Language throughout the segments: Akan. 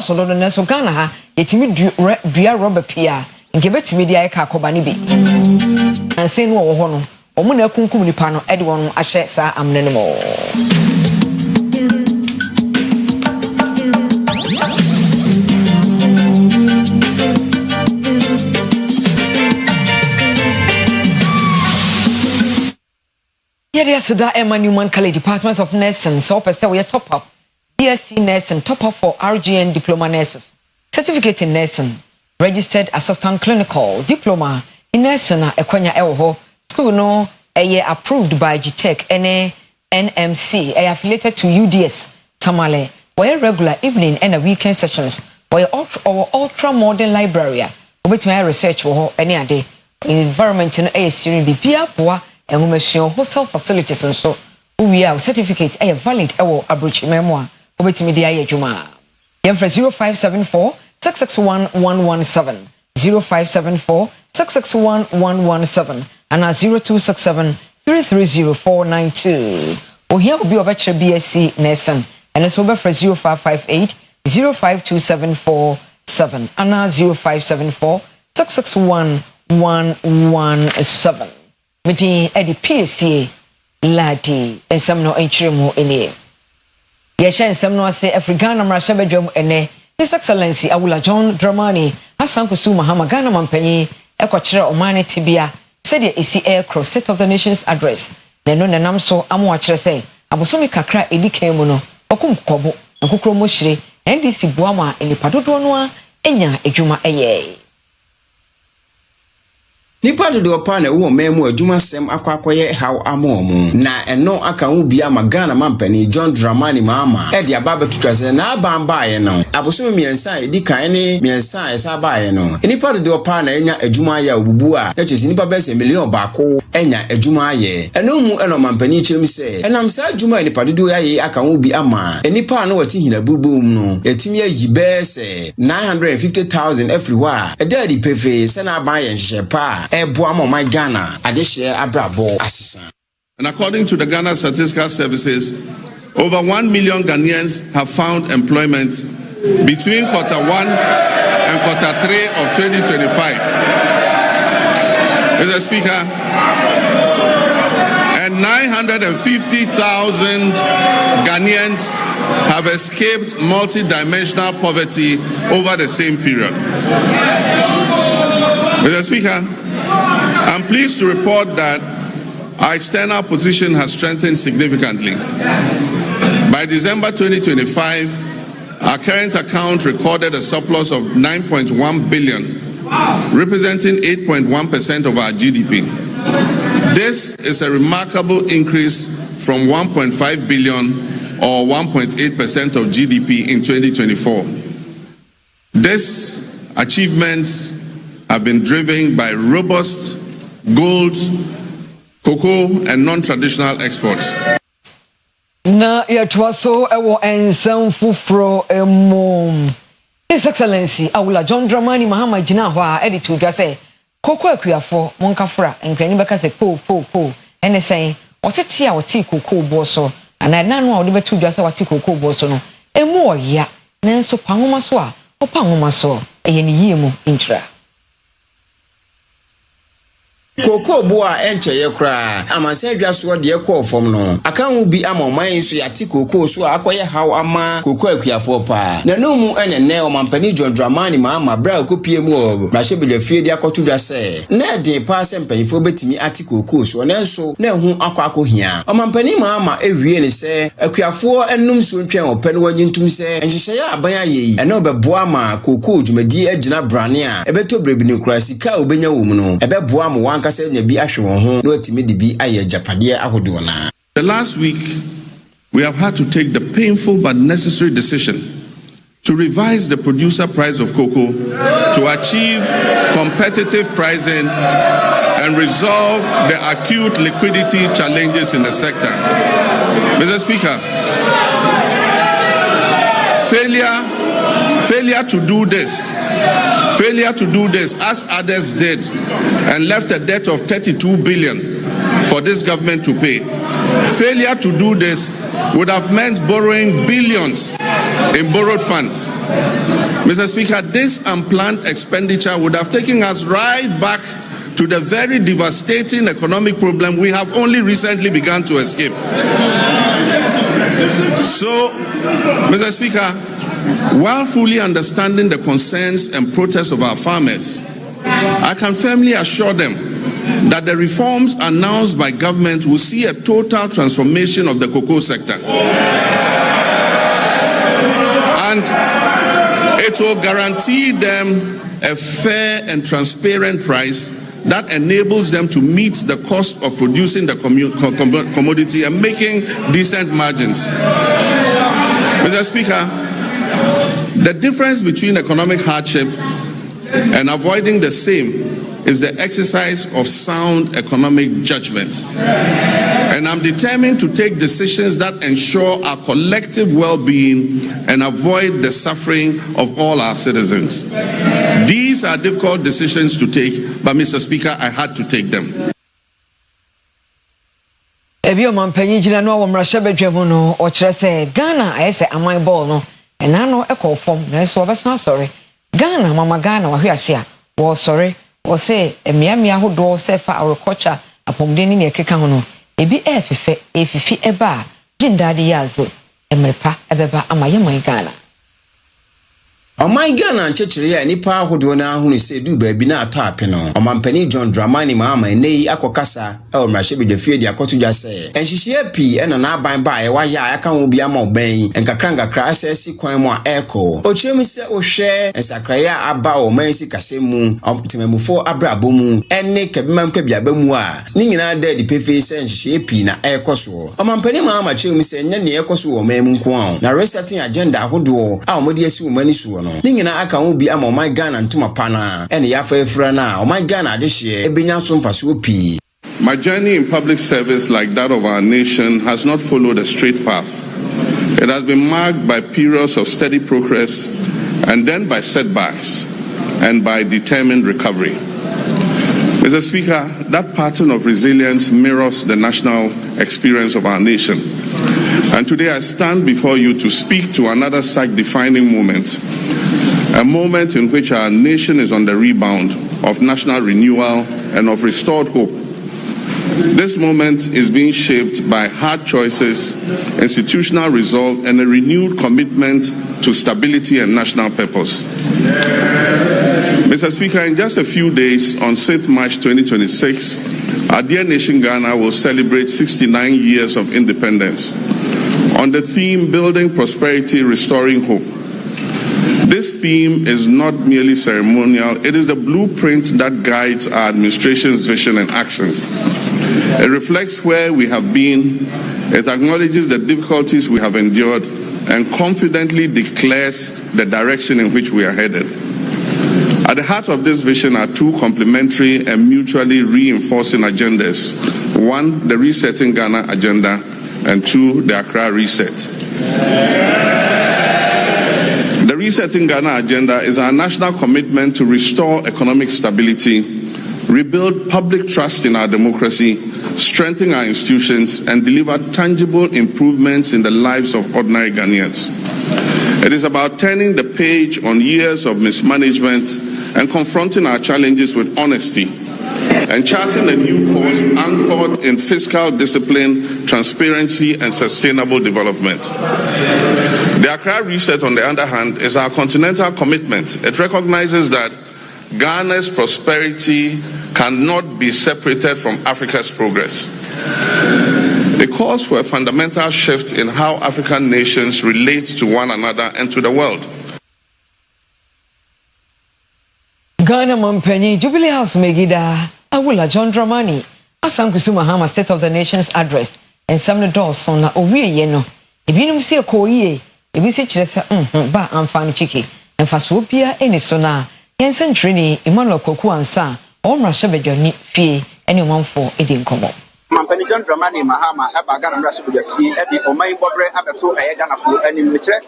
so do no so Ghana ha yetimi dua rubber pia nke betimi dia ka akoba ne bi anse no wo ho no omo na akunkum nipa no ede won ahye sa amne no mo Yes, that Emmanuel College Department of Nursing. So, we top up BSc Nursing, top up for RGN Diploma Nurses, Certificate in Nursing, Registered Assistant Clinical Diploma in Nursing. Ekwanya Ewo School no approved by GTEC NMC. Affiliated to UDS Tamale. Where regular evening and weekend sessions. Where ultra modern library. With my research any day environment in a series be and we hostel facilities and so we are certificate valid abroach memoir over to media juma 0574 661 117 0574 661 117 and 0267 330 492 or here will be over BSc Nursing and it's over for 0558 052747 and 0574 661 117 Meti edi PSA ladi ensam no enchiremu ene ye sha ensam no ase Africana marasha bedwam ene His Excellency Awula John Dramani Asankusu Mahama Ghana mampanyi ekwokyere omane tibia said esi aircross state of the nation's address neno nenam so amo akyere say abosomi kakra edikan mu no okum kobo nkokro mo hire NDC boama enipadodo no a enya adwuma eye Nipa do opa na wo memu adwuma sem akwakoye haw amomu na eno aka hu bia magana mampani John Dramani Mahama e dia baba tutwase na abamba ye no aboso miensa edi kan ne miensa esa ba ye no nipa do opa na enya adwuma ya obubu a e chesi nipa bese million baako enya adwuma ye eno hu eno mampani chem se enam sa adwuma nipa do ya ye aka hu bi ama nipa no wati hina bubum no etimi ayi bese 950,000 everywhere e daddy pefe se na ba ye hyepa And according to the Ghana Statistical Services, over 1 million Ghanaians have found employment between quarter 1 and quarter 3 of 2025. Mr. Speaker, and 950,000 Ghanaians have escaped multi-dimensional poverty over the same period. Mr. Speaker, I'm pleased to report that our external position has strengthened significantly. By December 2025, our current account recorded a surplus of 9.1 billion, representing 8.1% of our GDP. This is a remarkable increase from 1.5 billion or 1.8% of GDP in 2024. These achievements have been driven by robust gold, cocoa, and non-traditional exports. Na yatwaso ewo ensam fufro emom. His Excellency Awula John Dramani Mahama gina ho a edit udwa say cocoa akuafo monkafra enkrani beka say po ene say osete a woti cocoa bo so ana na no a wode betu udwa say wati cocoa bo so no emu oya nanso panwoma so a opanwoma so eye ne yiemu intra Koko boa enche ye kra amanse adwaso de ekọ fom no aka hu bi amoman so yati koko so akoye haw ama koko akuafo pa na no mu enene o mampani John Dramani Mahama bra kopie mu o brahye bedafie de akoto dwa se na de pa se mpanyifo betimi ati koko so nenso na hu akwakohia o mampani Mahama ewie ne se akuafo enum so ntwen ope no wanyintum se enhyehye ya aban ayeyi ene obeboa ma koko dwumadi agina brane a ebeto brebini kura sika obenya wo mu no ebeboa mo wanka. The last week, we have had to take the painful but necessary decision to revise the producer price of cocoa to achieve competitive pricing and resolve the acute liquidity challenges in the sector. Mr. Speaker, failure to do this as others did and left a debt of 32 billion for this government to pay. Failure to do this would have meant borrowing billions in borrowed funds. Mr. Speaker, this unplanned expenditure would have taken us right back to the very devastating economic problem we have only recently begun to escape. So, Mr. Speaker, while fully understanding the concerns and protests of our farmers, I can firmly assure them that the reforms announced by government will see a total transformation of the cocoa sector. And it will guarantee them a fair and transparent price that enables them to meet the cost of producing the commodity and making decent margins. Mr. Speaker, the difference between economic hardship and avoiding the same is the exercise of sound economic judgment. And I'm determined to take decisions that ensure our collective well-being and avoid the suffering of all our citizens. These are difficult decisions to take, but Mr. Speaker, I had to take them. Ebio mampanyi jina no womrasha bedwemu no o kire se Ghana ayese aman ball no ena no ekofom na so obesan sori Ghana mama Ghana wa hwiase a wo sori wo se emiamia hodo se fa agriculture apomdeni ne ekeka ho no ebi efifi eba jindade yazo emrepa ebeba amayeman Ghana. Oman Ghana nchechire ya nipa ahodo na ahunu se du baabi na ato apeno. Omampani John Dramani Mahama enei akokasa e omrahye bedefie di akotudwa se. Enhihie pi ena na aban ba e waya aka ho bia ma oban enkakrangakra asesi kwan mu a eko. Ochiremu se ohwe ensakraya aba o man si kasemu optimemufo abrabomu ene kabimam kabiaba mu a ni nyina da di pefe se enhihie pi na ekoso. Omampani Mahama chiremu se nya ne ekoso wo man mu nko a. Na resetting agenda ahodo a omodi asi wo mani so no. Ningina aka ubi ama Oman Ghana ntuma pana ene yafa efura na Oman Ghana adehye ebenya so mfaso pi. My journey in public service like that of our nation has not followed a straight path. It has been marked by periods of steady progress and then by setbacks and by determined recovery. Mr. Speaker, that pattern of resilience mirrors the national experience of our nation. And today I stand before you to speak to another such defining moment, a moment in which our nation is on the rebound of national renewal and of restored hope. This moment is being shaped by hard choices, institutional resolve, and a renewed commitment to stability and national purpose. Mr. Speaker, in just a few days, on 6th March 2026, our dear nation Ghana will celebrate 69 years of independence on the theme Building Prosperity, Restoring Hope. This theme is not merely ceremonial, it is the blueprint that guides our administration's vision and actions. It reflects where we have been, it acknowledges the difficulties we have endured, and confidently declares the direction in which we are headed. At the heart of this vision are two complementary and mutually reinforcing agendas. One, the Resetting Ghana agenda, and two, the Accra Reset. The Resetting Ghana agenda is our national commitment to restore economic stability, rebuild public trust in our democracy, strengthen our institutions, and deliver tangible improvements in the lives of ordinary Ghanaians. It is about turning the page on years of mismanagement and confronting our challenges with honesty, and charting a new course anchored in fiscal discipline, transparency, and sustainable development. The Accra Reset, on the other hand, is our continental commitment. It recognizes that Ghana's prosperity cannot be separated from Africa's progress. It calls for a fundamental shift in how African nations relate to one another and to the world. Ghana Mampenyi Jubilee House Megida Awula John Dramani Asankusu Mahama State of the Nation's address and some the doors on na owie ye no ebinum se koyie ebi se kire se ba amfani chiki emfaso bia eni so na yensen training Emmanuel Koku ansa omrahye bedwani fie eni omanfo edi nkomo Mampani John Dramani Mahama aba Ghana mrahye bedwafie edi omai bobre abeto eye Ghana fo eni mekire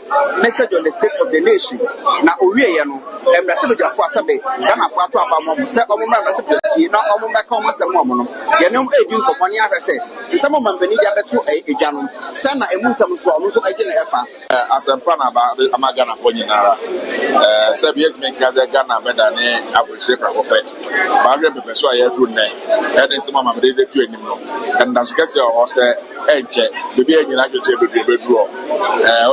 message on the state of the nation na owie ye no emrasebedwafo asabe Ghana fo ato abammo se omumra emrasebedwafie na omumeka omasem omono yenem edi nkomoni ahwese nsemo mampani dia beto edwanom se na emunsem so omo so age na efa asempa na ba amagana fo nyinara se bi etme kaze Ghana bedane aboshe krakope ba hwe pepe so ayedu nne ede nsemo mamede de tu enim no enda so kase o se enche bebi enyina kete beduro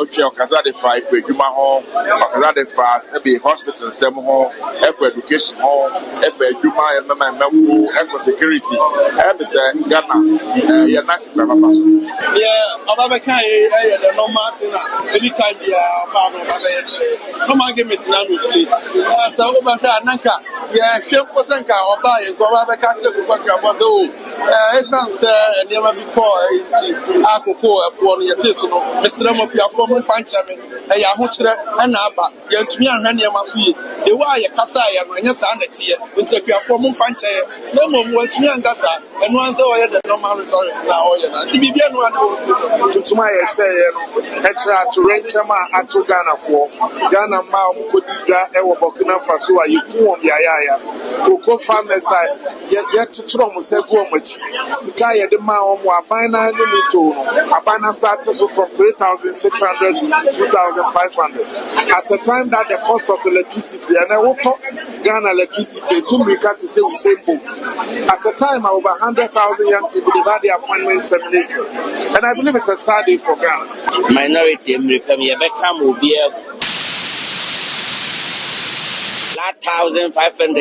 otwe okaza de fa ikwadwuma ho okaza de fa be hospital sem ho education ho adwuma emememwo security be say Ghana ya nasi kwa papa so obabeka the normal thing anytime dia ba no ba ya chire no man give me sinanu play so obaka nanka ya hwempo senka oba ye go obabeka ke kwa kwa so essence eniema before akoko epo no yete so no mesra mo piafo mo fancha me ya ho kire na aba ya ntumi ahwe eniema so ye de wa ye kasa ya no enya sa na tie ntapiafo mo fancha ye na mo mo ntumi angasa enu anza o ye the normal rhetorics na o ye na bibia no na o se tutuma ye share no extra to renchama ato Ghana for Ghana ma o kodida e wo Burkina Faso ayi ku on ya koko farmers ye titro mo se go machi sika ye de ma o mo abana no mito no abana started so from 3,600 to 2,500 at the time that the cost of electricity and I woke up Ghana electricity to America to say we same boat at the time over 100,000 young people they've had the appointment terminated and I believe it's a sad day for Ghana. Minority America me become will be 1,500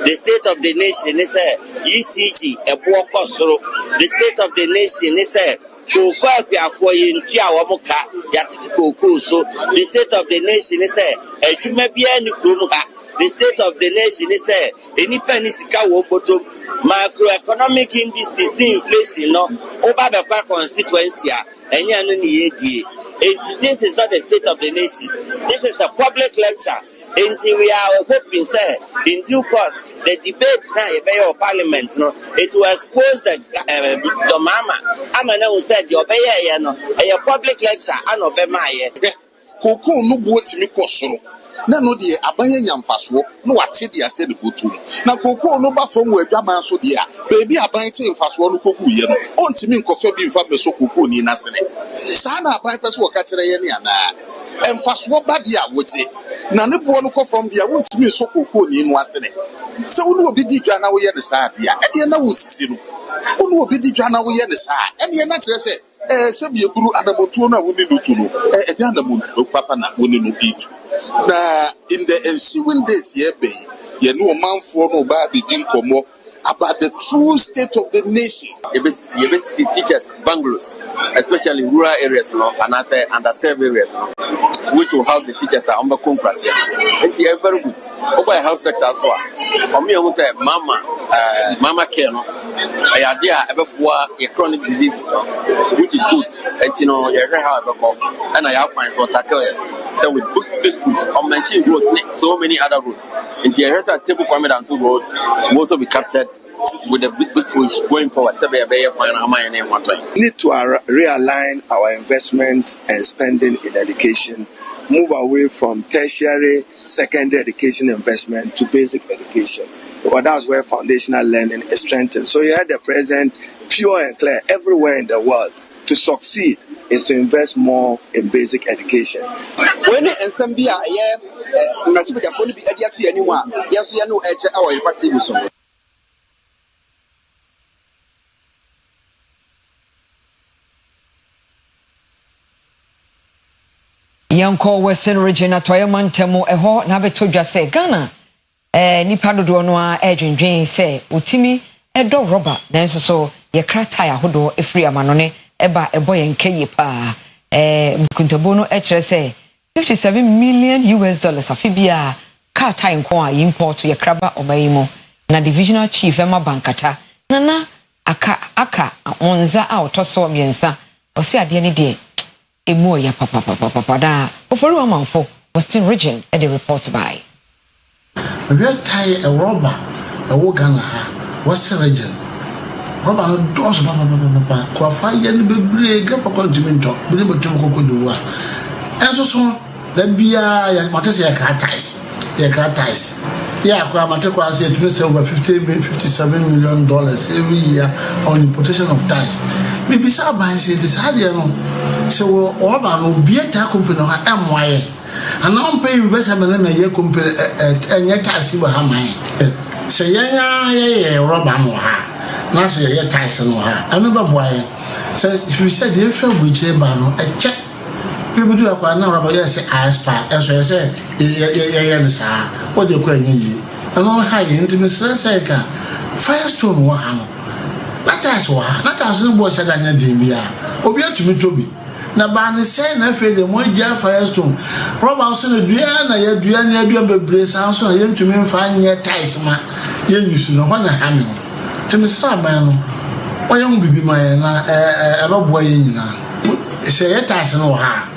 the state of the nation is a ECG a walk the state of the nation is a for Intia Wamoka Yatiko so the state of the nation is a Jumabia Nukumha the state of the nation is a any penisika woboto macroeconomic indices the inflation no over the constituency and this is not the state of the nation. This is a public lecture. And we are hoping, sir, in due course, the debate now in Parliament, no, it will expose the mama. I'm an said your bayer, no, a public lecture, and obey Koko no boat me kosoro. Na no de abanye nyamfaso no wate de ase de botu na koko no ba fam wadwaman so de a baby abanye te mfaso no koku ye no ontimi nkofa bi mfa meso koko ni nasene saa na abanye pese wo ka kire ye ne ana mfaso ba de a wote na ne bo no kofam de a wontimi so koko ni no asene se wo no obi di dwa na wo ye ne saa de a ene na wo sisi no wo no obi di dwa na wo ye ne saa ene na kire se sebi eburu adamotuo na woni no tuno ede adamotuo papa na woni no itu na in the ensuing days here be ye no manfo no ba be din komo about the true state of the nation. You see teachers, bungalows, especially in rural areas, and I say underserved areas, which will help the teachers on the congress. It's very good. Over the health sector as well. For me, I would say, mama care, I idea about chronic diseases, which is good. And you know, you hear how I go, and I have my so tackle it. So with big routes, on mentioning roads, so many other routes. And the rest of table comment and so roads will also be captured with a big push going forward. We need to realign our investment and spending in education, move away from tertiary, secondary education investment to basic education. Because that's where foundational learning is strengthened. So you had the president pure and clear everywhere in the world to succeed is to invest more in basic education. When Nsambia Nachibuka Foni be Ediati anymore, yes, we know our party. Yanko Western region atoyaman temo eho na beto dwa se Ghana nipa dodo no a edwendwen se utimi edo rubber nanso so ye krata ya hodo efri amanone eba ebo ye nkaye pa mkuntabo no ekire se $57 million afibia car tie nko a import ye kraba omayimo na divisional chief ema bankata nana aka onza a otoso miensa osi ade ne de emu ya papa da ofori amanfo Western region and the report by we tie a rubber a Ghana Western region rubber no dos papa kwa fa ye ni bebre grapa continent bi ni betu kokko do wa enso so That be a Matthew ties. Yeah, ties. Yeah, Matthew said to me over $57 million every year on importation of ties. Maybe somebody said this idea. So, Orban will be a company or MY. And now pay investment in a year company and yet I see what I mean. Say, yeah, Robin or her. Not say, yeah, Tyson or her. I remember why. So, if you said, if you which a check. People do have now about yes, I spy, as I say, what you call you. And all high intimacy, Firestone one. Not as one, not as no boy said, I didn't be. Obia to me, Toby. Now, Barney said, I feel the more Jeff Firestone. Robinson, Diana, Diana, you brace, also, I am to me find your ties, ma. You should know what I am. To Miss Sarman, why young be my about boy in say a Tyson or her.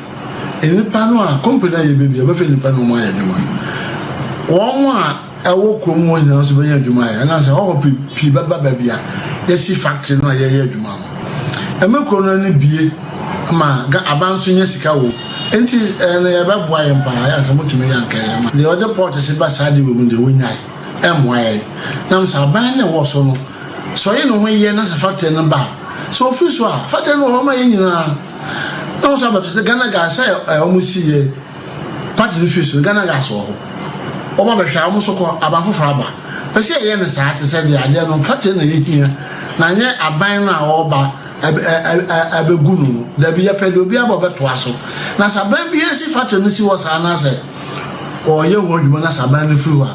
In the Panoa, company, baby, I'm a feeling Panoma. One I walk from one house by Jumaya, and I say, oh, Pibaba baby, yes, she factory, no, yeah, Juma. A milk on any beer, ma, got a bounce in Yesica, and tis and a bad boy empire, as I want to me, the other part is a basadi woman, the winner, MY. Now, Sabana was on. So, you know, when you're not a factory in the bar. So, first one, factory no home in no, so but the Ghana gas, I almost see a part of the fish, the Ghana gas or my almost about Fraba. But say, I understand to say the idea of cutting the year. Now, yet I buy now over a begunu, there be a pedobia about Twasso. Now, Saban BSC factory was an answer, or your word, you must abandon through.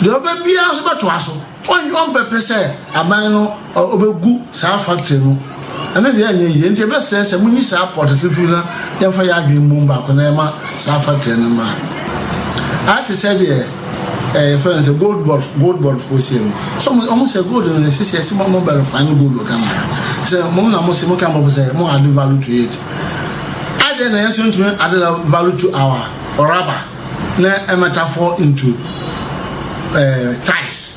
The other be asked about Twasso. One pepper say, a man or Obegu, South Factory. And then the end, the best says, and when you say, Portisipula, then for your dream moon back on Emma, South Factory. I had to say, a friend, a gold board for him. Some almost a good and a sister, some more better final good look. So, Mona Mosimo come up say, more added value to it. I then answer to added value to our or rubber, a metaphor into ties.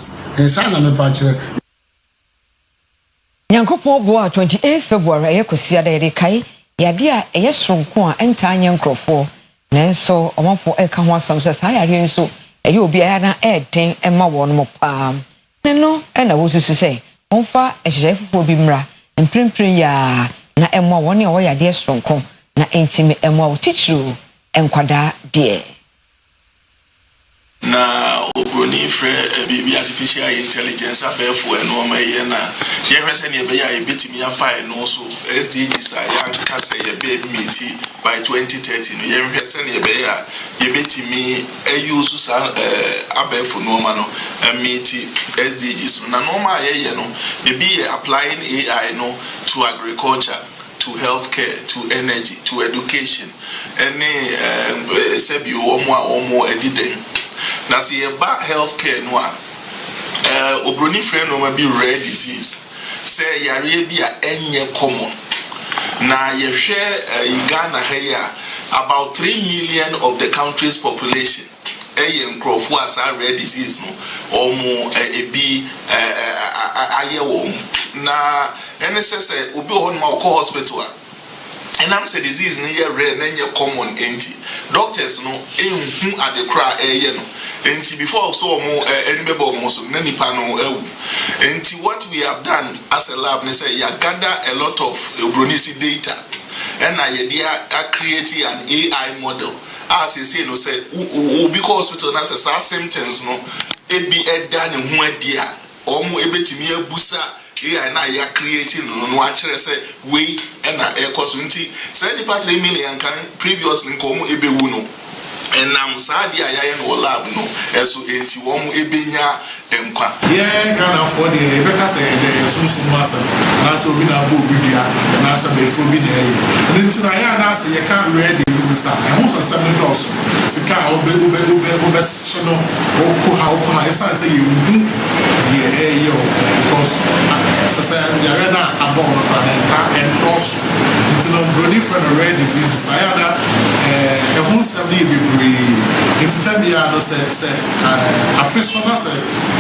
Nyankopɔn boa 28 February ekosia da yede kai yade a eye sonko a enta anya nkrofo nanso omafo eka ho asam se saa yare nso eye obi aya na eden ema won mo pa ne no na wo susu se onfa ehye fofo bi mra mprempren ya na ema won e wo yade sonko na entimi ema wo tichiru enkwada de na obroni frɛ bibi artificial intelligence abɛfo eno ma ye na ye hwese ne be ya ebetimi afa eno so SDGs a ya ka sɛ ye be meet by 2030 no ye hwese ne be ya ye betimi use sa abɛfo no ma no meet SDGs na no ma ye no e be applying AI no to agriculture, to healthcare, to energy, to education any sebi omo ediden. Now see about healthcare no obroni friend no be rare disease say yare bi a enye common na ye hwe Ghana here about 3 million of the country's population nkrofo as a rare disease no omo ebi ayewo na NSS obi ho ma ko hospital and I'm say disease no ye rare na enye common enti doctors no enhu adekra no enti before so anybody so na nipa no ewu enti what we have done as a lab ne say ya gather a lot of bronisi data and na ye dey create an AI model as you say no say because hospital na say symptoms no e bi eda ne ho adia omo ebetimi abusa AI na ya creating no akere say we na e cause nti say nipa 3 million kan previously nko omo ebewu no and I'm sad ya no lab no eso enti wo mu ebenya enkwa Ghana for the Rebecca say the sunsun masa na so bi na bo bibia na so be fo bi na e nti na ya na say you can read this are I want some dollars sika obe sono okuha esa say you the yo because so ya na abon no pa na endorse nti no brony for the rare diseases na ya na e won some be it's It's time no say African say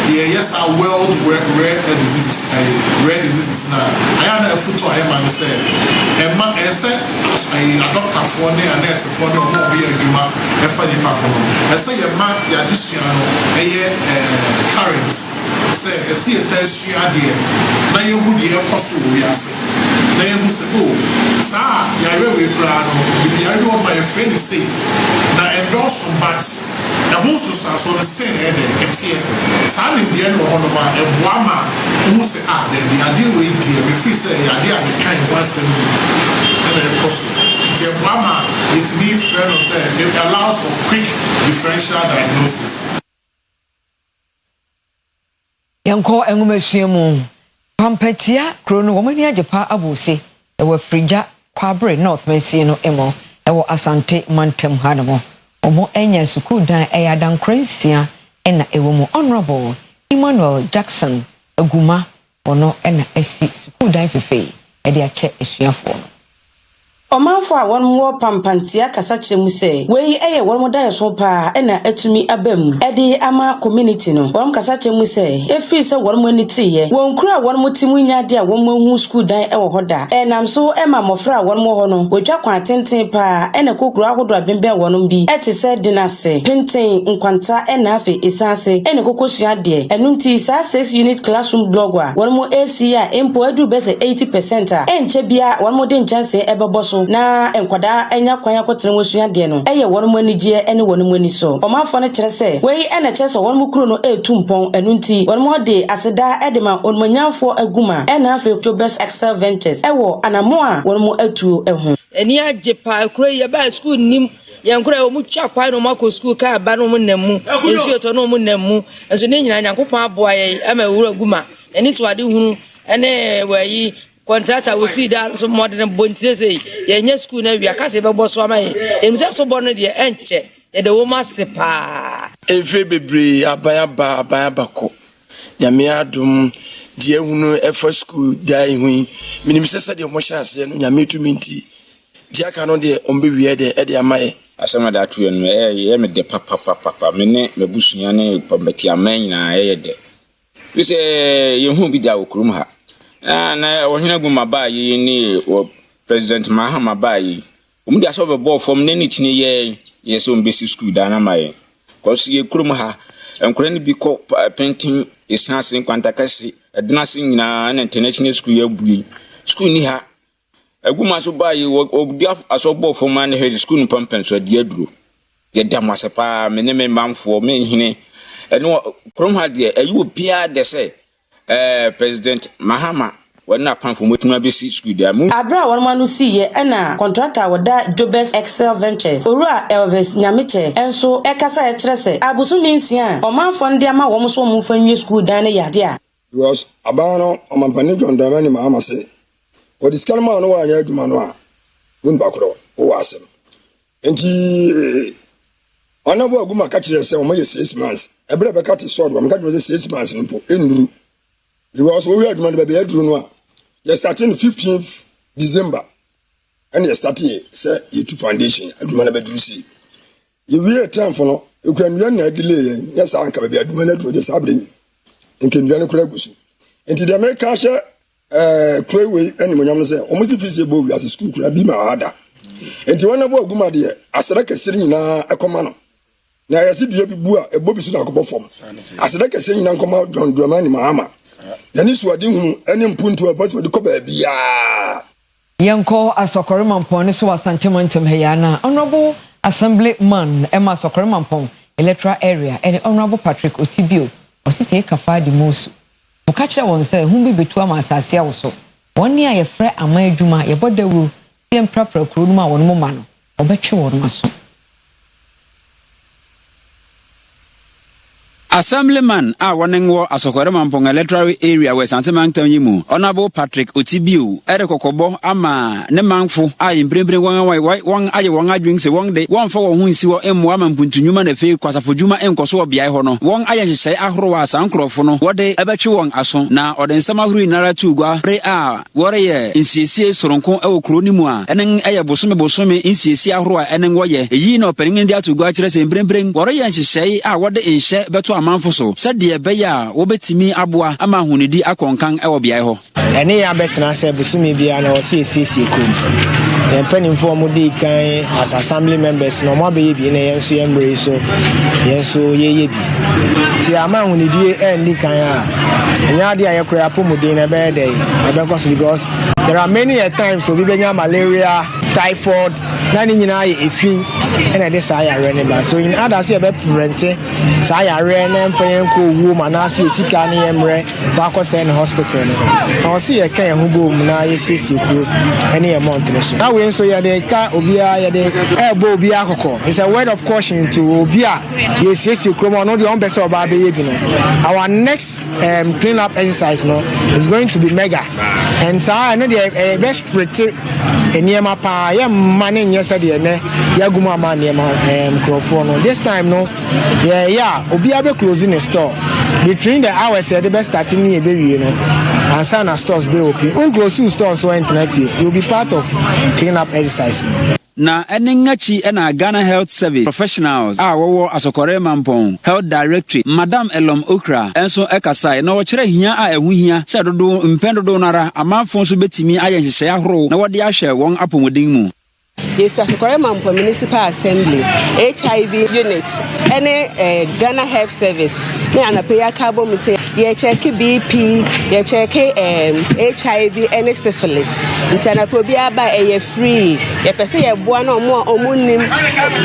yes our world rare diseases now. I am a photo I am say Emma say a doctor for ne a nurse for ne no be adwuma e fa ni pa kono. I say your man ya disua no current say e see a tesua de na ye hu de e koso wi ase. Na ye hu say oh sa ya rewe kra no bi ya do my friend say na endorse but the most so the same etie sa ni de no hono ma eboa ma hu say the idea we dey be free say the idea be kind one sem na e koso the eboa ma it be friend say it allows for quick differential diagnosis. Yanko engumehyiemu pampatia krono womani ajepa abose e wa frija kwabre north mensi no emo e wo asante mantem hanamo omo enya suku dan eyadan kransia ena ewomo honorable Emmanuel Jackson aguma ono ena esi suku dan fefe e de ache esuafo no Omanfo a won mo pampantia kasa kyeremu se wei eye won mo da so pa na atumi abam ede ama community no won kasa kyeremu se efi se won mo anitiye won kura won mo timu nyade a won mo hu school dan e wo hoda nam so ema mofra won mo ho no wotwa kwa tenten pa na kokuru ahodo abemben won bi ete se dinase penten nkwanta na afi esanse na kokosua de enunti sa 6 unit classroom blog a won mo AC a empo adu be se 80% a enche bia won mo de nchanse ebebo so na enkwada enya kwanya kotere wosua de no eye won mo anigye ene won mo ani so omafo ne kyerɛ sɛ wei ena kyerɛ sɛ won mo kuro no etumpɔn enunti won mo de aseda edema onmanyafo aguma ena afi Jobes Excel Ventures ewo anamo a won mo atuo eho eni agye pa kuro ye ba school nim yankura omu twa kwa no mako school ka ba no mu namu ensu to no mu namu enso ne nyina nyankopɔn aboa ye ama wura aguma eni so ade hunu ene wayi contractor we see that so modern bontie say ye school na wi akase be boso ama ye emse so bo no de enche ye de wo masepa efe bebre abaya ko nyame adum de ehunu efo school dai hu minim sese de mo chance no nyame tumi nti de aka no de ombe wie de ama ye asema da atu no ye me de papa me ne mebusua ne pambati aman nyina ye de we say ye hu bi da okurum ha na wohina guma ba yi ni president Mahama ba yi umudi aso be ball form ne ni tini ye so mbesi school da na maye cause ye kurum ha enkure ni bi ko painting essence nkwanta kasi edina sin nyina na international school ya bui school ni ha aguma so ba yi obdi aso ball form na head school no pampen so de aduro ye da masepa me ne me mamfo me nhine eno kurum ha de ayi obia de say President Mahama wana panfo motuma be si school dia mu abra won manu si ye na contractor woda Jobes Excel Ventures orua Elvis Nyameche enso ekasa e kire se abusu minsia omanfo ndi ama wo so mo fanwie school dan ne yade a because abano omampani John Dramani Mahama say o diskalma no wa anya aduma no a won ba kro o wasem enti ona bo aguma ka kire se o mo ye 6 months ebre be ka ti sword o mo ka ti 6 months npo enuru because we are demanding by the no you starting 15th December and you starting say you to foundation adumana be see you we time for no you can na delay yes anka be adumana do the sabre nke nduane kura gusu enti the America share creway any monyam no say almost fees bo as school kura bi ma ada enti wana bo aguma de asara kesiri nyina ekoma no na yasi dua bibu a ebobi su na akobɔ fom aseda kese nyina nkoma John Dramani Mahama na ni suade hu ene mpuntu a bɔs wɔde kɔ ba bia yanko asokore mampon ne so wasantemontem heyana honorable assemblyman Emma asokore mampon electoral area and honorable Patrick Otibio osite kafa di mosu muka kire won se hu bi betu ama asase a wo so woni a ye frɛ ama adwuma ye bodawuru siem prapra kuro no ma won mo ma no obetwe won maso Assemblyman wanengo asokore mampong electoral area where Santamangtam yimu. Honorable Patrick Otibiu, Erekokobo, ama ne manfo imprembre wang aye wanga drinks one day, one for who is your M1 Puntunuma ne fe Kwasafujuma and Koso Biahono. Wang aye say Ahroa Sankrofono, what day ebechu wang ason, na or then Samahuri Nara Tugua, pre warrior in CC Soronko El Cronimua, and then Aya Bosome in CC Ahroa and then Waye, ye no penning India to Guatres and bring warrior and say, what the in share better amount so. Said the Beya, Obetimi Abua, Amahunidi Akonkang Eobiaho. Any abetna said Busumi Biana or CCC Kum. The penny for Mudi Kai as assembly members, no more baby in a NCM so yes, so ye be. See, Amahunidi and Nikaya. And Yadia Krapumudina bad day, because there are many times so we bring malaria, typhoid, nani a fin, and I desire renema. So in others, you have parenting, Saya ran and paying cool woman, I see Sikani Emre, Bako Sen Hospital. I'll see a kind who boom now, you see, any amount. Now, we so ya de ka Obia, ya de elbow Biako. It's a word of caution to Obia. Yes, yes, you come on, no, the own best of our baby. Our next clean up exercise no, is going to be mega. And so I know the best critic in Yamapa, Yam Manning yesterday, Yaguma Man Yama this time, no, yeah, Obiabe closing a store. Between the hours, the best starting near baby, you know, and Sana stores be open. Unclose two stores so internet you'll be part of clean up exercise. Na enengachi ena Ghana Health Service professionals wowo asokore mampon health directory Madam Elom Okra enso ekasai na wo kire hia ehu hia se dodo mpendodo nara amanfo so betimi ayenhye ahoro na wode ahwe won apomodin mu. If Asokore Municipal Assembly, HIV units, any Ghana Health Service, me and a pay carbon, we say, you check BP, you check HIV, any syphilis. Intana probia by a free, you per se a one or more omunim,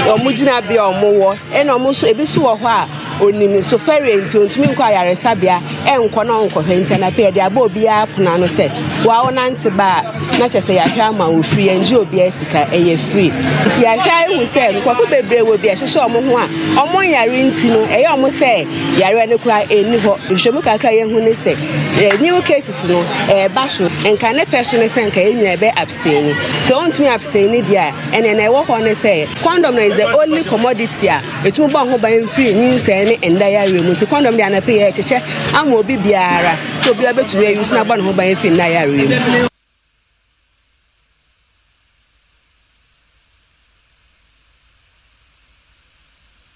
or mujina be or more, and almost a bisu or wha, onim so ferry to inquire Sabia, and Quanon Corrent and appear the abobia Punano said, wow, Nantiba, not just say a hammer with free and Joe Biesica. Free. It's a guy who said, Coffee Baby will be a show of one. On one year in Tino, I almost say, Yarana cry a new Shamuka crying when they say, new cases, no, a bashful, and can a person and can be abstaining. Don't me abstain, dear, and then I walk on and say, condom is the only commodity. It won't buy buying free, news and diary room to condom and pay a check. I will be Biara, so be able to use Naban who buy free diary.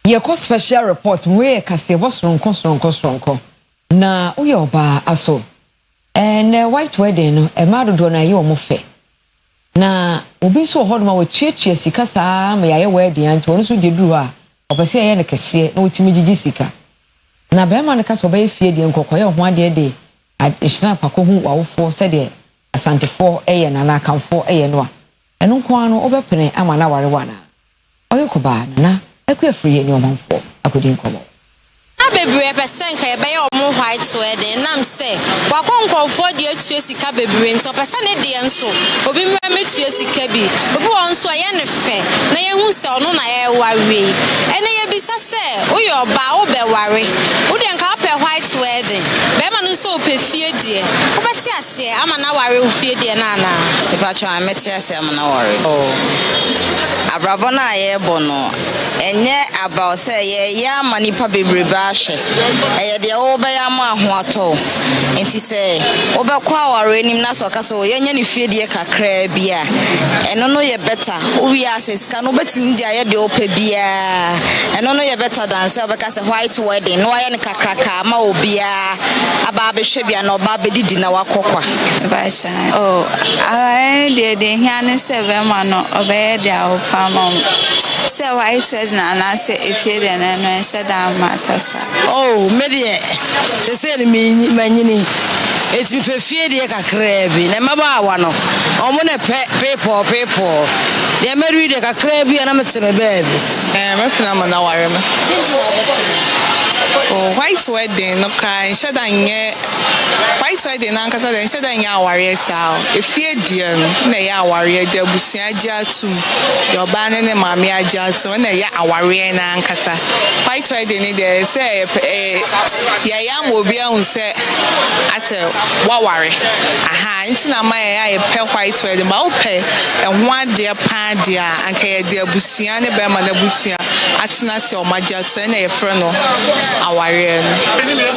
Yeko special report where kase was ronko na uyo ba aso and white wedding no e madu do na ye omo fe na obi so ho ma we chiechie sika saa me yaye wedding anto no so jeduru a opese ye ne kese na otimi gigi sika na be ma ne kase oba efie de nkokoye ho ade de ishna pako hu wawofo se de asantefo eye na na kanfo eye no a eno nko ano obepene ama na warewa na oyokoba na ekwe free ni omanfo akodi nkomo bebre percent ka be ya omo white wedding nam say wakonkonfo de atue sika bebre nti opesa ne de enso obi mra metue sika bi obi won so ye ne fe na ye hu se ono na ye ware ene ye bisa se uyo ba wo be ware wo de nka pe white wedding be ma no so pe fie de wo beti ase ama na ware wo fie de na na te pa cho ameti ase ama na ware abrabona ye bono enye about say ye ya manipa bebre ba hwe eye de wo be ya ma ho ato enti say wo be kwa aware nim na so ka so ye nya ne fie de kakra bia eno no ye better wo wi access ka no betimi de aye de opa bia eno no ye better than say be ka say white wedding no aye ne kakra ka ma obia aba be hwe bia na oba be didi na wakokwa ba cha oh aye de hia ne se be ma no obe de opa mom say white wedding na say efie de na no enche da matasa oh medie se se ni manyini eti fe fie de kakra bi na maba wa no omo na people de meri de kakra bi na meteme baby me fina ma na ware me white wedding no kai shada nye white wedding na nkasa den shada nye aware sao efie die no na ya aware de busu agye atum de oba ne maame agye atum na ya aware na nkasa white wedding ni de say ya mo obi ahun say ase waware aha ntina ma ya pe white wedding ma o pe ehwo ade pa ade anka ya de busu ne be ma na busu atena se o magye atum na ye frɛ no aware no.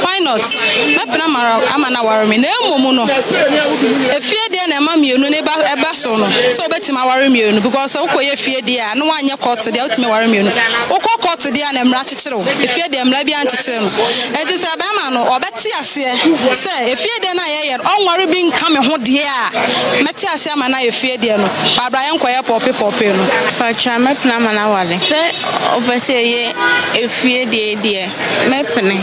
Why not? Mepena mara amana ware me na emumu no efie de na ma mienu ne eba so no so betima ware mienu because ukoye fie de a no anye court de utime ware mienu ukọ court de a na mra kekere wo efie de mra bia nkekere no enti se ba ma no obeti ase se efie de na ye onware bi nka me ho de a meti ase ama na efie de no babra ye nkoye pope no pacha mepena mana wale se obeti ye efie de mepene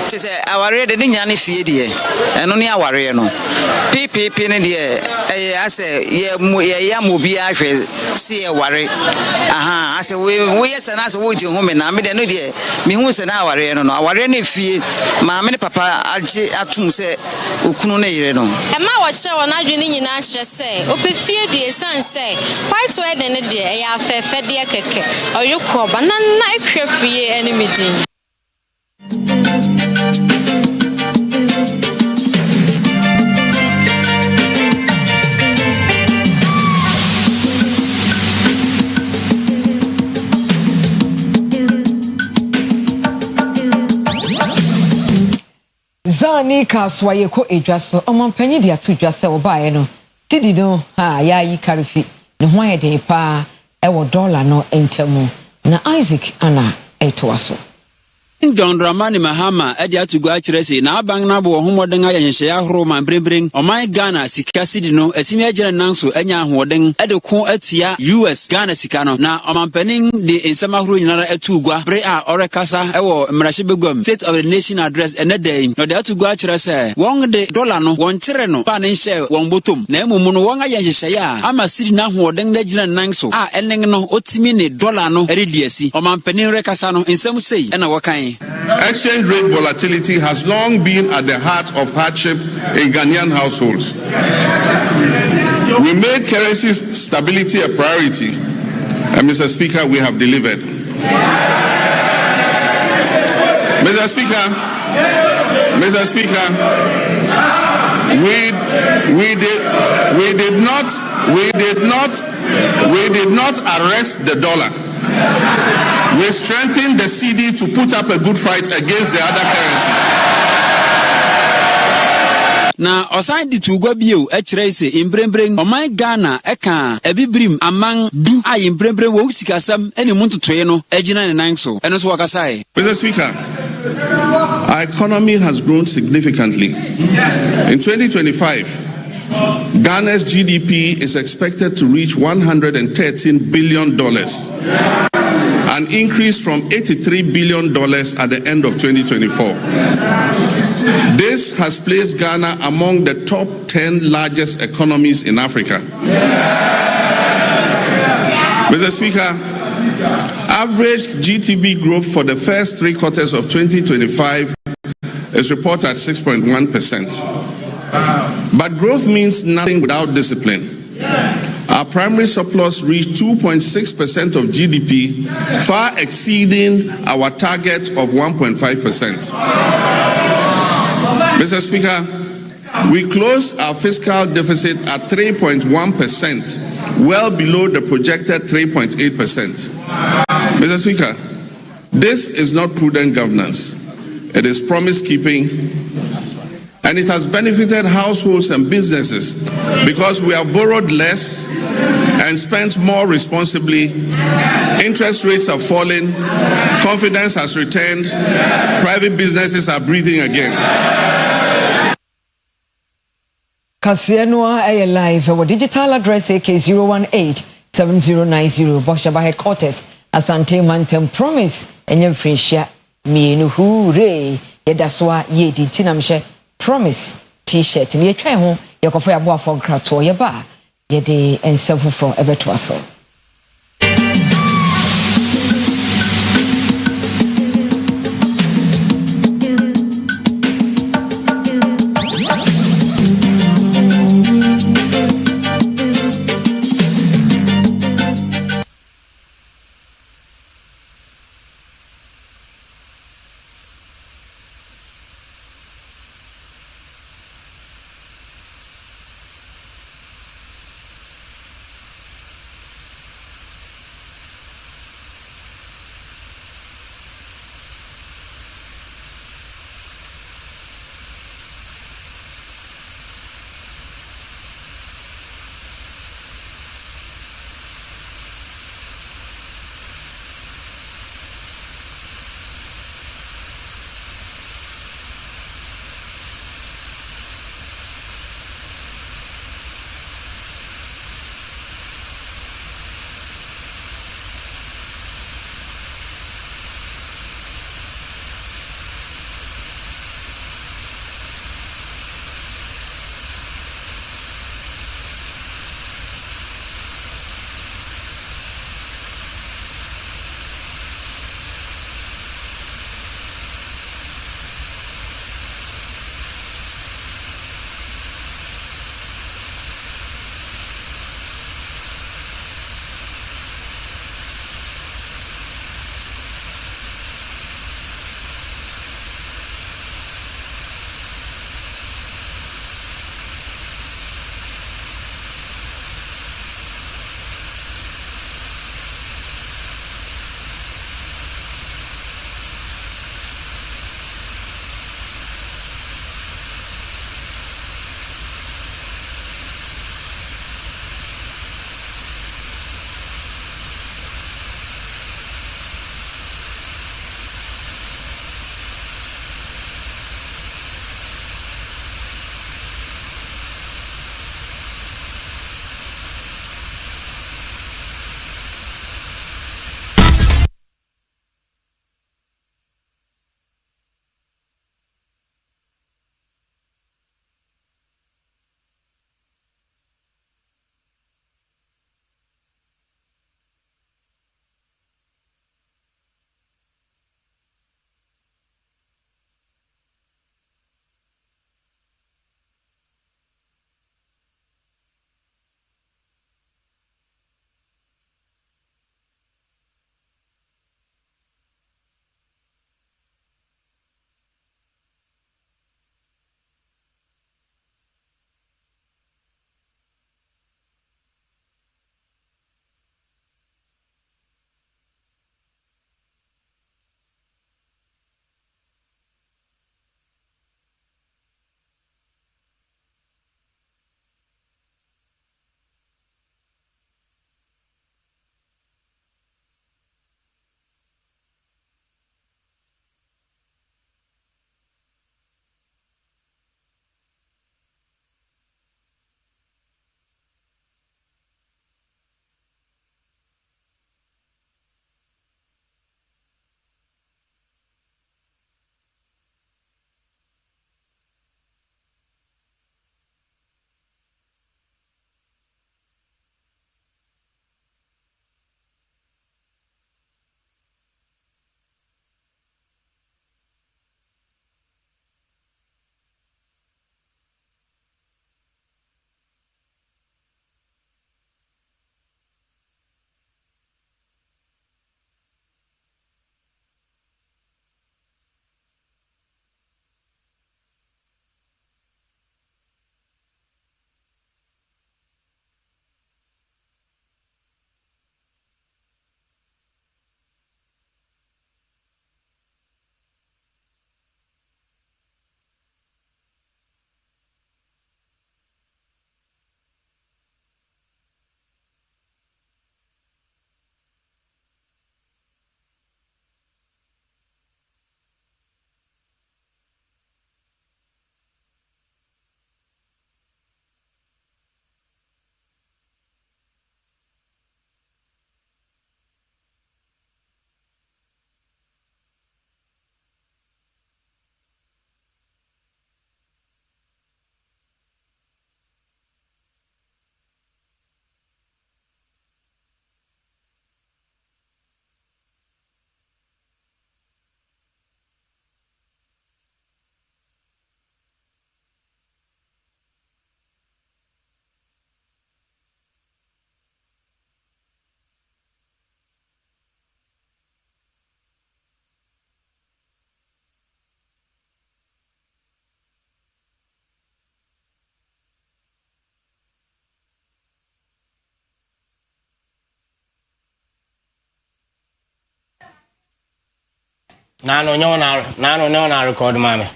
tese aware de nya ne fie de eno ne aware no ppp ne de ase ye ya mobi ahwe se ye ware aha ase we yesa na ase wo je hu me na me de no de me hu se na aware no aware ne fie ma me ne papa age atum se okunu ne yire no e ma wo kire wo na adwene nyina kire se opefie de sanse white wedding ne de ya afefe de keke oyekọ banana ekwe fie enemy din. Zani kaswa yeko edwaso omampanyi de atu dwase obae no tidi no ha ya yi karifi ne ho ayede pa ewo dollar no entemu na Isaac ana etowaso John Dramani Mahama edi atugu achiresi na abang na bo homoden ayenhye ahoro man brembren oman Ghana sika sidi no etimi agire nanso anya ahoden ede ko atia US Ghana sika no na omanpanin de ensema ahoro nyinara atugua bre a orekasa ewo mrahye begwam State of the Nation address enedai no de atugu achirese won de dollar no won kire no pa ne nhye won botom na emumu no won ayenhye ya ama sidi na ahoden na agire nanso a enen no otimi ne dollar no erediasi omanpanin rekasa no ensem sei ena wokan Exchange rate volatility has long been at the heart of hardship in Ghanaian households. We made currency stability a priority, and Mr. Speaker, we have delivered. Mr. Speaker, we did not arrest the dollar. We strengthened the CD to put up a good fight against the other currencies. Na osan di tugwa bio ekire se imbrembrem oman Ghana eka ebibrim amang du ay imbrembrem wo sikasam ene muntotoye no agina ne nan so eno so wakasae. Mr. Speaker, our economy has grown significantly. In 2025, Ghana's GDP is expected to reach $113 billion, an increase from $83 billion at the end of 2024. This has placed Ghana among the top 10 largest economies in Africa. Mr. Speaker, average GDP growth for the first 3 quarters of 2025 is reported at 6.1%. But growth means nothing without discipline. Our primary surplus reached 2.6% of GDP, far exceeding our target of 1.5%. Mr. Speaker, we closed our fiscal deficit at 3.1%, well below the projected 3.8%. Mr. Speaker, this is not prudent governance. It is promise keeping, and it has benefited households and businesses because we have borrowed less and spent more responsibly. Interest rates have fallen, confidence has returned, private businesses are breathing again. Kasienua air live our digital address AK0187090 Boshaba headquarters Asante Mantem promise enye freshia mienu hure yedaswa yedi tinamhye promise t-shirt ni etwa ho yakofo yabo afọ nkrato yeba yede ensefo from ebeto aso Nano nyona record mame.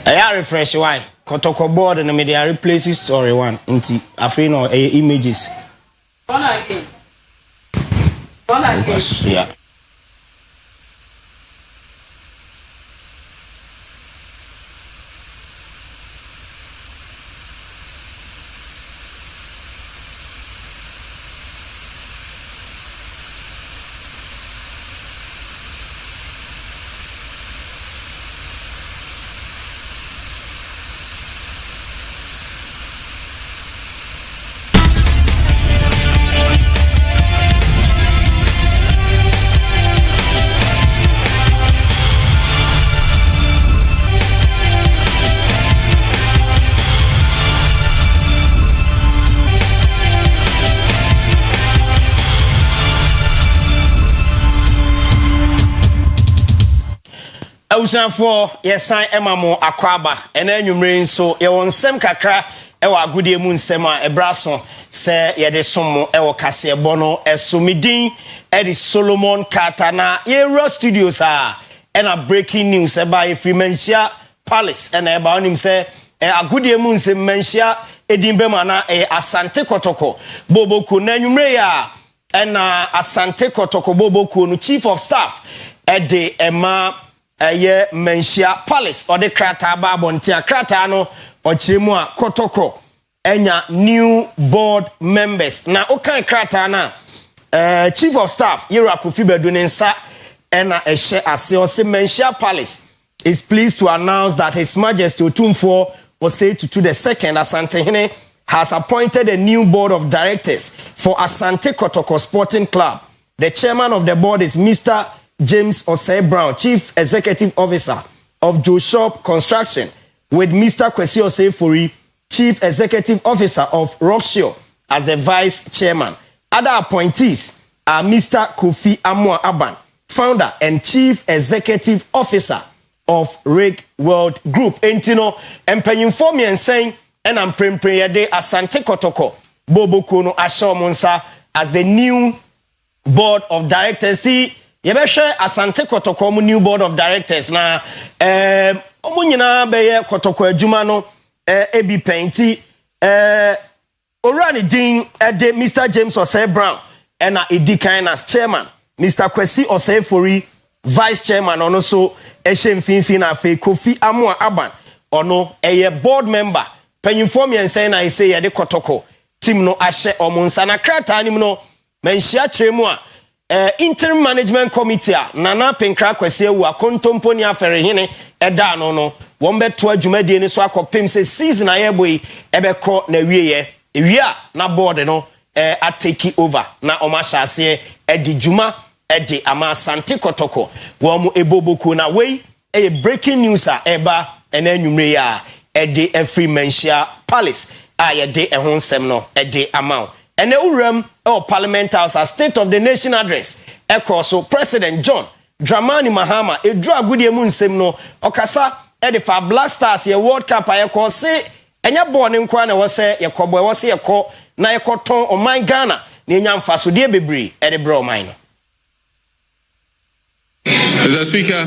I refresh why. Kotoko board and the media replaces story one into afino images. One again. Yeah. For yes, I am a aquaba, and then you mean so you want some kakra, ewa goodie moon sema, a brasso, say ye de somo, ewa cassia bono, a sumidin, Eddie Solomon Katana, Era Studios are, and a breaking news about Freemanship Palace, and about him say, a goodie moon se mentia, Edimbemana, a Asante Kotoko, Bobo Kunenumrea, and Asante Kotoko Bobo Kunu, Chief of Staff, Eddie Emma. Ye Menshia Palace or the Krata Babontia Kratano or Chimua Kotoko enya new board members na okan Kratana Chief of Staff Yerakufi Bedunensa ena eshe ase o se Menshia Palace is pleased to announce that His Majesty Otumfuo Osei Tutu II Asantehene has appointed a new board of directors for Asante Kotoko Sporting Club. The chairman of the board is Mr. James Osei Brown, Chief Executive Officer of Joe Shop Construction, with Mr. Kwesi Osei Fori, Chief Executive Officer of Rockshore, as the Vice Chairman. Other appointees are Mr. Kofi Amwa Aban, Founder and Chief Executive Officer of Rig World Group. Entino, empenyinfo mi enseng, and I'm praying de Asante Kotoko, Bobo Kono Ashomonsa, as the new board of directors. See, Yebeshe Asante Kotoko new board of directors na omunyina beye Kotoko adwuma no ebi penti orani din de Mr. James Osei Brown ena edi kan as chairman, Mr. Kwesi Osei Fori vice chairman, ono so ehye mfinfin na afi Kofi Amwa Aban ono eye board member panyinfo mi ensen na ese ye de Kotoko team no ahye omunsa na krata anim no menhia kyeremu a interim management committee nana penkra kwese wu akontompo ni aferehene eda no wombeto adwumadi ni so akopem se season ayeboyi ebekọ na wieye ewia na board no a take over na omashase edi juma edi ama Asante Kotoko wo eboboku na wei breaking news a eba enanwumre ya edi Freemanship Palace ayede ehon sem no edi ama and the Uram or Parliament House as State of the Nation address. So President John Dramani Mahama a drug with the moon semno Okasa edifa Black Stars ye World Cup I call say and your born in Kwana was say your cowboy was say a call na your cotton or my Ghana Ninyam Faso de Bebri at the bro mine. Mr. Speaker,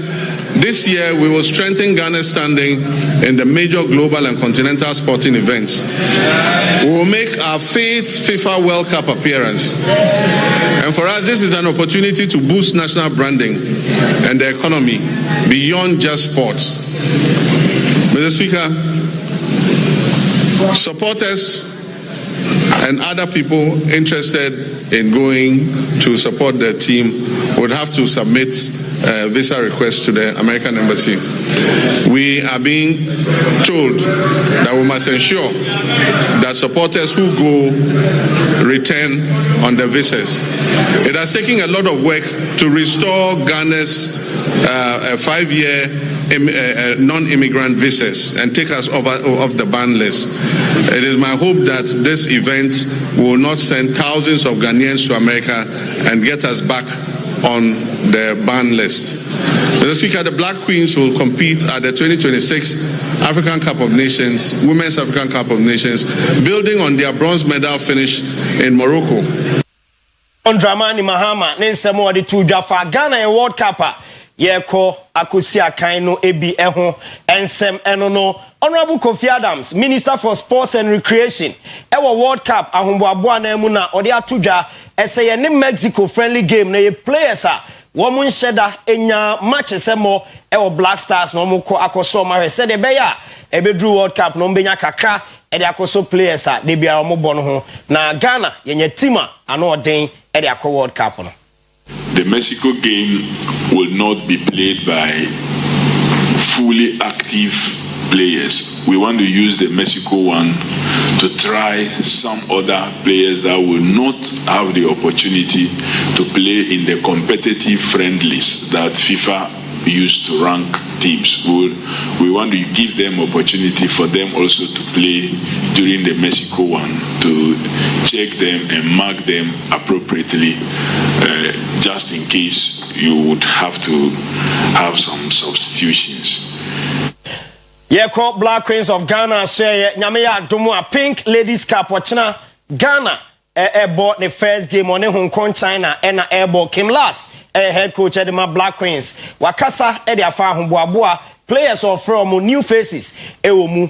this year we will strengthen Ghana's standing in the major global and continental sporting events. We will make our 5th FIFA World Cup appearance. And for us, this is an opportunity to boost national branding and the economy beyond just sports. Mr. Speaker, supporters and other people interested in going to support their team would have to submit visa requests to the American Embassy. We are being told that we must ensure that supporters who go return on the visas. It has taken a lot of work to restore Ghana's 5-year non-immigrant visas and take us off the ban list. It is my hope that this event will not send thousands of Ghanaians to America and get us back on the ban list. Mr. Speaker, the Black Queens will compete at the 2026 African Cup of Nations, Women's African Cup of Nations, building on their bronze medal finish in Morocco. On Dramani Mahama, Ninsemo de Tujafa Ghana World Cup. yeko akosi akan no ebi eho ensem eno no Honorable Kofi Adams, Minister for Sports and Recreation, ewo World Cup ahomboabo na emu na ode atodwa ese ye ne Mexico friendly game na ye players a womun sheda enya match semo ewo Black Stars no mo ko akoso ma hwe se de be ya ebedru World Cup no mbenya kakra e de akoso players a de bia mo bo no ho na Ghana yenye team ano oden e de akọ World Cup no. The Mexico game will not be played by fully active players. We want to use the Mexico one to try some other players that will not have the opportunity to play in the competitive friendlies that FIFA used to rank teams. We want to give them opportunity for them also to play during the Mexico one, to check them and mark them appropriately, just in case you would have to have some substitutions. Yeko Black Queens of Ghana say Nyameya Domo a Pink Ladies Cup wachina Ghana bought the first game on Hong Kong China and airball came last head coach Edema Black Queens wakasa e dia fa ahomboaboa players of from new faces ewo mu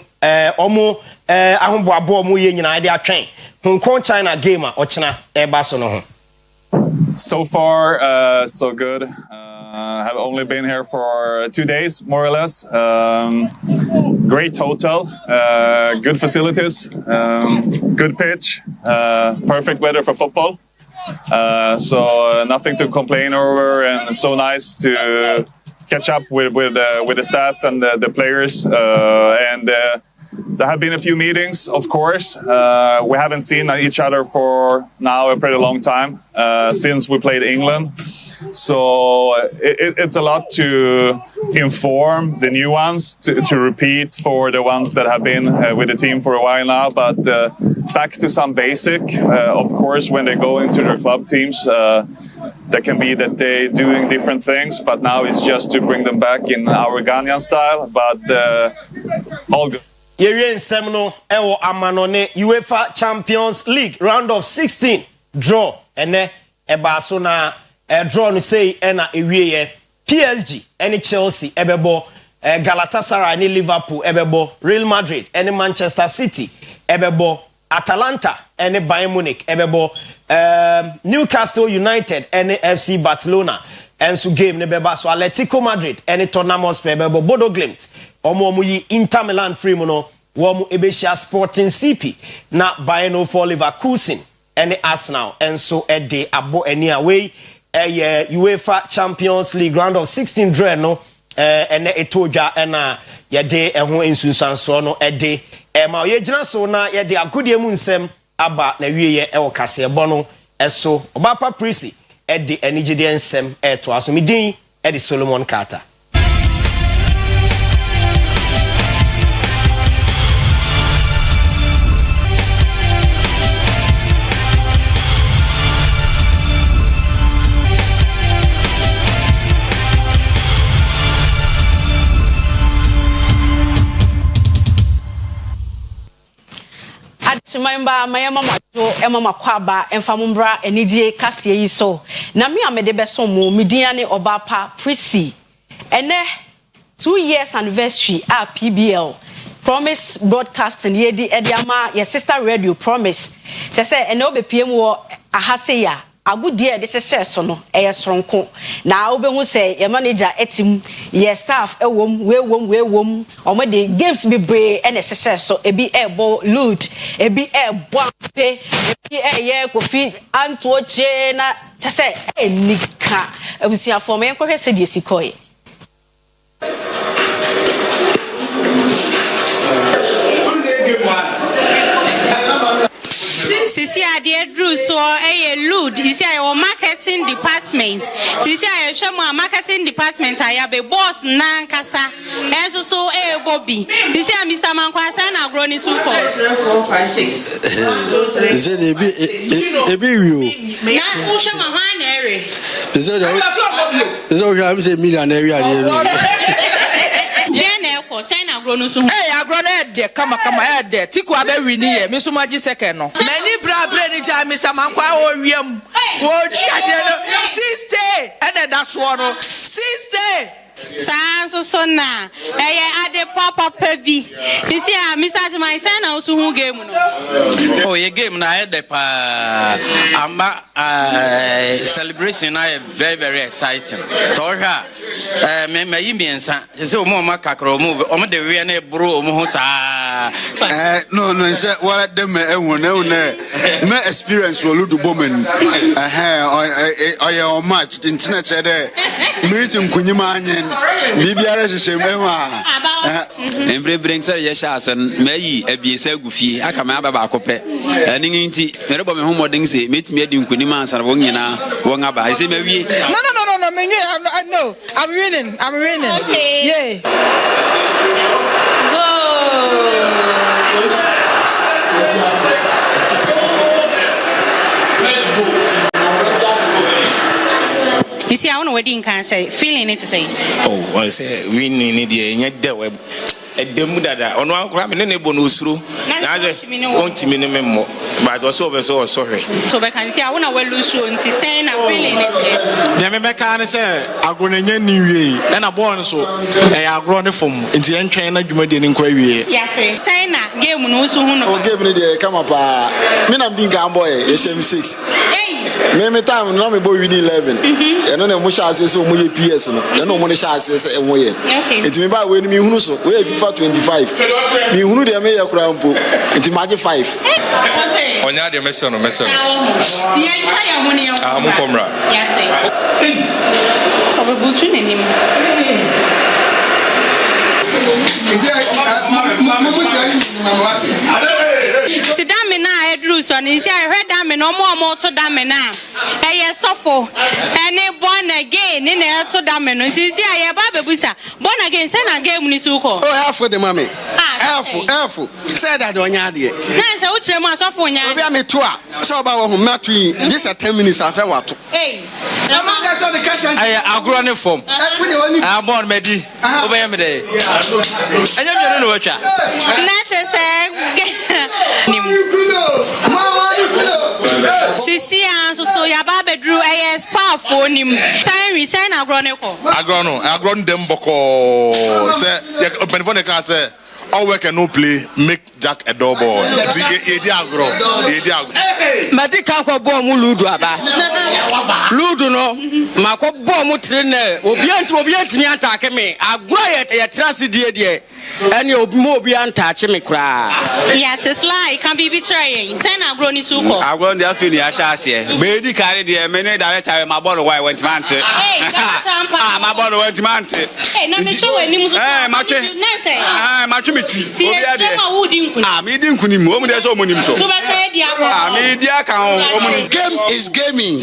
omo ahomboaboa mu ye nyina de atwen Hong Kong China game a ochina eba so no ho. So far so good. Have only been here for 2 days, more or less. Great hotel, good facilities, good pitch, perfect weather for football. So nothing to complain over, and so nice to catch up with the staff and the players. There have been a few meetings, of course. We haven't seen each other for now a pretty long time, since we played England. So it's a lot to inform the new ones, to repeat for the ones that have been with the team for a while now. But back to some basic, of course, when they go into their club teams, that can be that they're doing different things. But now it's just to bring them back in our Ghanaian style. But all good. Yerin Semno ewo amanone UEFA Champions League round of 16 draw ene eba so na draw no say na ewieye PSG ene Chelsea ebebo Galatasaray ni Liverpool ebebo Real Madrid ene Manchester City ebebo Atalanta ene Bayern Munich ebebo Newcastle United ene FC Barcelona ensu game ne beba so Atletico Madrid ene Tottenham Hotspur ebebo Bodo Glimt omo yi Inter Milan free mu no womu ebeshia Sporting CP na Bayern for Leverkusen ene Arsenal enso ede abo eni away UEFA Champions League round of 16 draw no ene etodwa ena yede eho ensunsanso no ede ma yegina so na yede agodie mu nsem aba na wieye ewo kasebo no eso obapa prisi ede enigide nsem eto aso midin ede Solomon Carter. Chimamba mayama mato emama kwaba emfamumbra enidie kasie yi so na me amede beso mo midia ne obapa prisi ene 2 years anniversary a PBL Promise Broadcasting yedi ediama your sister radio Promise te se ene obepiem wo ahase ya agudie de sese so no eyesronko na obehu se your manager etim your staff ewom wewom omede games bebre ene sese so ebi ebo loot ebi ebo ampe ebi eye kofi antoche na tese enika abusia for me enkohwe se de sikoye Sisi ade Drew so load isi ayo marketing department sisi ayo shemo marketing department ayabe boss na nkasa enso so Bobby sisi a Mr. Mankwasa na agro ni suko 4 5 6 is it ebi you na usha mahwana ere is it okay say million area Sign agro no so agro na de kama de tiku abewini ye mi so maji second no many bra ni ja Mr. Mankwa o wiem wo twa de no 60 and that so no 60. So na ade papa pebi isi Mr. Timaisa na osu hu game no oh ye game na the pa ama celebration na very very exciting so me yimiensa se o mo makakro mo de we na bro mo ho sa no say what dem me experience wo ludu bomen o match tintina chede meeting kunyima anyen bibiara hyehyem ehwa bring say ye shasen mayi abiesa agufie aka me aba ba kope ani nti me rebo me homodin se metimi adi nkunim ansana won nyina won aba se mawie no no I'm winning okay. Yeah. Go. You see, I want to wedding can say feeling it to say. Oh, I say winning it here. Nyɛ demu dada ono akora me ne bo no usuru na je wonti me ne memmo but also be so sorry so be can see I want to lose so nti say na feeling it here me ka ne say agronanya ni wie e na ball no so e agro ne fom nti entwen na dwumade ne nkwa wie yes say na game no so hu no o game ne dey come up me na bin ka boy e shem 6 me time no me boy win 11 e no na mo sha ase so mo ye PS no e no mo ne sha ase se e mo ye nti me ba we ni me hunu so we FIFA 25 me hunu de me ye kura mpo nti maje 5 onya de meso no ti en twa ya mo ne mo komra ya te obebutu ne nim si dame na edru so ni si ahwe dame no mo to dame na eye sofo ene born again ni na to dame no si aye ba bebusa born again say na game ni suko oh half the mommy half say that onya de na say wo kire mu asofo onya obi am to a so ba wo matu this 10 minutes asa wato no man ga so the catch aye agro ne form born medi obey me dey anya me no watcha na che say sisi anso so ya ba bedru AS powerful nim time we say na agro ne ko agro dem boko say open ne ka say all work and no play make Jack a double ball e di agro medical ko bo mu ludu aba ludu no mako bo mu trainer obi antimi attack me agro ye transidie die ene obi antach me kra yeah it's like can be betraying say na agro ni suko agro ndi afi ni asha ase be di kare die me ne director my board why went man te my board went man te na me show ani mu so matwe na say matwe meti obi ade me di nkuni mu o mu de so omonim to so be say dia ko me di aka ho omonim game is gaming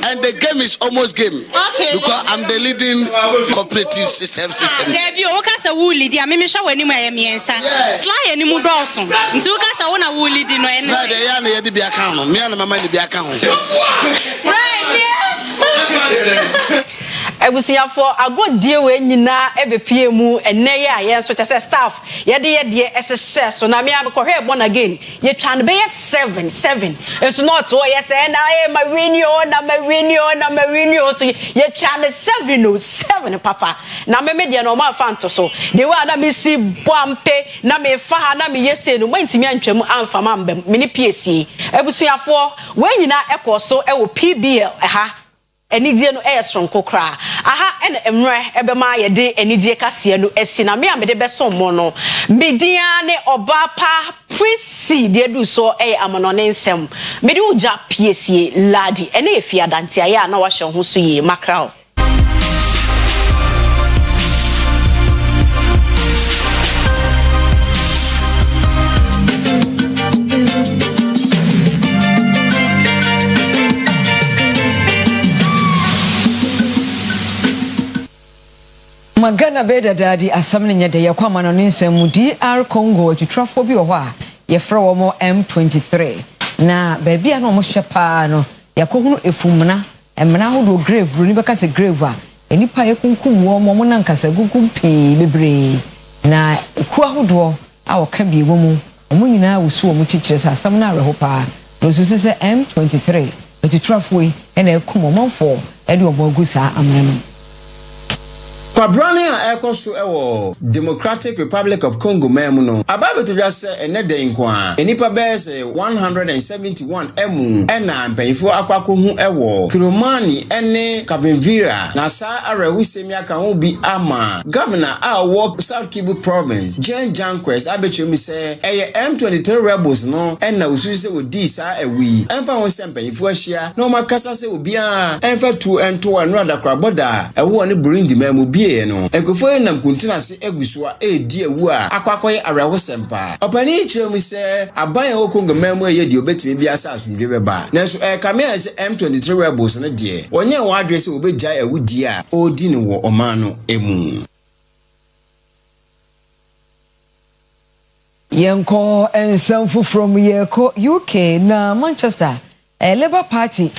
and the game is almost game because I'm the leading cooperative system there be o ka say wo lead ya me show ani mu ayemiensa sly ani mu dofo nti o ka say wo na wo lead no ene sly de ya na ye di bi aka ho me na mama ni bi aka ho right ebusiafo agodie we nyina ebepie mu enne ya ye so chese staff ye de esese so na me abekọhwe born again ye twa no be 7 it's not so ye say na Marinho so ye twa no 7 papa na me de no ma fa nto so de wa na me si boampe na me fa ha na me yese no mantimi antwam amfa mambam me ne PSC ebusiafo we nyina ekoso e wo PBL ha enidie no sonko kra aha ene emre ebema ye de enidie kase no esi na me amede beso mo no media ne oba pa prisi de du so amono ne nsem mede uja piesie ladi ene efia dante aya na wa hwe ho so ye makra Magana beda dadi asamne nyade ya kwa mano ninsemu DR Congo atutwafo bi wo a ye fra wo mo M23 na baby a no mo hyepa no yakohunu efumna emna ho do grave ni beka se grave a enipa ye kunkum wo mo na nkasa gukum pii bebre na ku ahodo a wo ka bi wo mu omo nyina wusu wo mu tikyire sa asamna areho pa no susu se M23 atutwafo yi ena ekum omanfo ede obo agusa amrano kwabrane a ekoso ewo Democratic Republic of Congo memu no ababeto dwa se enede nkwa enipa bese 171 emu ena mpanyifo akwako hu ewo Kiromani ene Kabinvira na sa arewusemi aka ho bi ama governor a work South Kivu province Jen Janquez abetwemi se eye M23 rebels no ena ususe odi sa ewi emfa ho se mpanyifo ahia no makasa se obi a emfa tu ento anu adakra boda ewo ne Burundi memu bie no ekofo nam kuntina se eguso a edi ewu a akwakoye arewusempa opani kiremu se aban ho Kongo memu eye di obetimi bia sa asundwe beba na so kamea se M23 rebels ne de onye wa adresse obeja ewudi a odi ne wo omano emu Yenko ensamfu from Yeko UK na Manchester Labour Party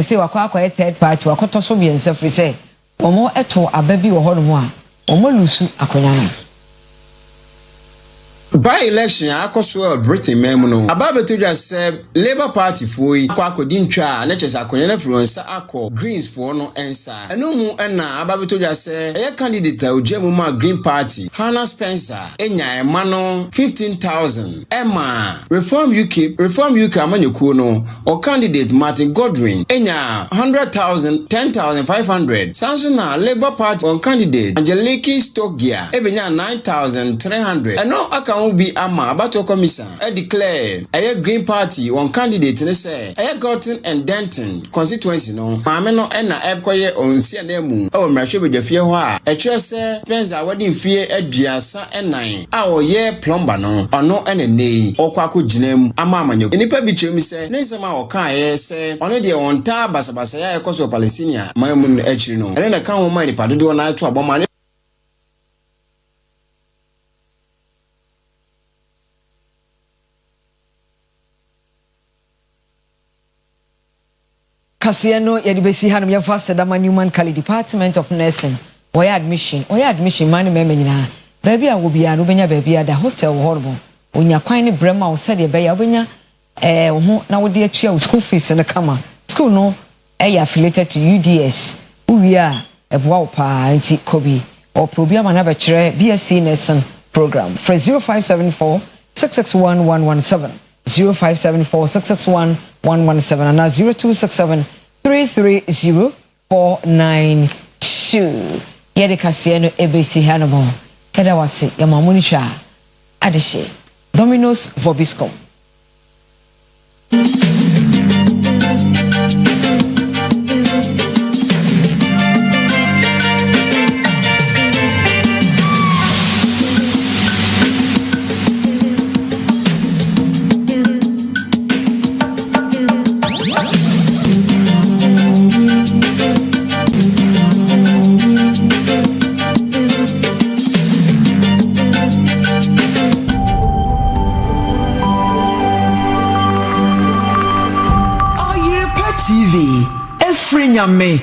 se wakwa third party wakoto so bi ensafri se omo eto ababi wo ho no a omo lusu akonya no by election akoso Britain memu no ababeto dwa se Labour Party foi akodi ntwa na chese akonya na fronsa akọ Greens for no ensa eno mu na ababeto dwa se eye candidate ojemu ma Green Party Hannah Spencer enya ema no 15,000 Emma Reform UK amanyeku no o candidate Martin Godwin enya 100,000 10,500 Sansuna Labour Party on candidate Angelique Stogia ebenya 9,300 eno aka be ama abato commission declare a Green Party one candidate ne say a Gorton and Denton constituency no maame no na ekoye onsi anemu o mrahwe bedafie ho a etwe se Spencer wedding fie aduasa enan a oye plumber no ono enenei okwako ginam ama amanyo enipa bi twemi se ne nsema o kan ye se ono de wonta basabasa ya ekoso Palestinian mamu no akiri no ene na kan ho man nipa dodo na ato aboma Kasiano yadibesi hanum ya fast dama Newman Kali Department of Nursing oya admission mani meme nyina baby a wo bia no benya baby a da hostel wo horbo onya kwan ne brema wo sede be ya obenya wo ho na wo de atua wo school fees no kama school no affiliated to UDS uwi a eboa wo pa anti kobi o probia mana be kire BSc Nursing program for 0574 661 117 0574 661 117 and 0267 330492. Yede Kasiano ABC Hannibal. Keda wasi ya mamunisha adeshe. Domino's Vobiscom. Nyame